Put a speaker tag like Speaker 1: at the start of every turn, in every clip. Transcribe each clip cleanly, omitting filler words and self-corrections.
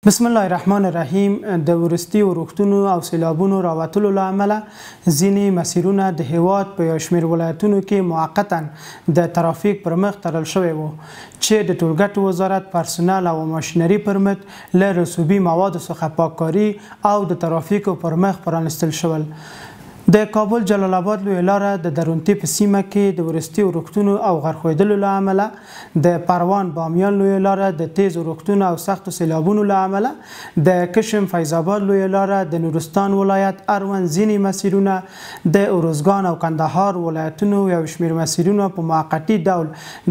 Speaker 1: بسم الله الرحمن الرحیم. د ورستي ورښتونو او سیلابونو راوتلو له امله ځینې مسیرونه د هیواد په یو شمېر ولایتونو کې موقتا د ترافیک پر مخ تړل شوی و چې د ټولګټو وزارت پرسونل او ماشینري پرمټ له رسوبي موادو څخه پاککاري او د ترافیکو پر مخ پرانستل شول. د کابل جلال آباد لویه لاره د درونټي په سیمه کې د ورستي ورښتونو او غرقېدلو له امله، د پروان بامیان لویه لاره د تیز ورښتونو او سختو سیلابونو له امله، د کشم فیض آباد لویه لاره د نورستان ولایت اړوند ځینې مسیرونه، د ارزګان او کندهار ولایتونو یو شمېر مسیرونه په موقتي ډول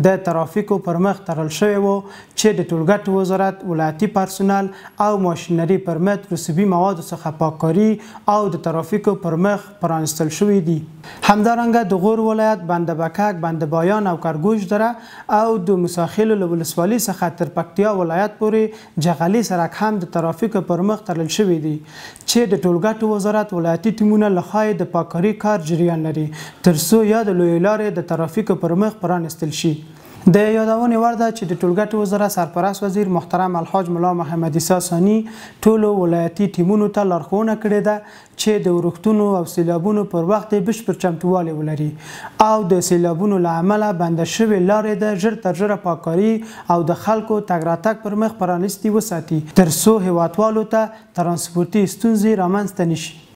Speaker 1: د ترافیکو پر مخ تړل شوي وو چې د ټولګټو وزارت ولایتي پرسونل او ماشینري پرمټ رسوبي موادو څخه پاککاري او د ترافیکو پر مخ پرانستل شوی دي. همدارنګه د غور ولایت بند بکک، بند بایان او کرګوش دره او د موسی له ولسوالۍ څخه تر پکتیا ولایت پورې جغلي سړک هم د ترافیکو پر مخ تړل شوی دي چې د ټولګټو وزارت ولایتي ټیمونه له خوا د پاککاري کار جریان لري ترڅو یا د لویې لارې د ترافیکو پر مخ پرانستل شي. د یادونې وړ ده چې د ټولګټو وزارت سرپرست وزیر محترم الحاج ملا محمد عیسی ثاني ټولو ولایتي ټیمونو ته لارښوونه کړې ده چې د ورښتونو او سیلابونو پر وخت بشپړ چمتووالی ولري او د سیلابونو له امله بنده شوې لارې د ژر تر ژره پاککاري او د خلکو تګ راتګ پر مخ پرانستې وساتي ترڅو هیوادوالو ته ترانسپورتي ستونزې رامنځته نشي.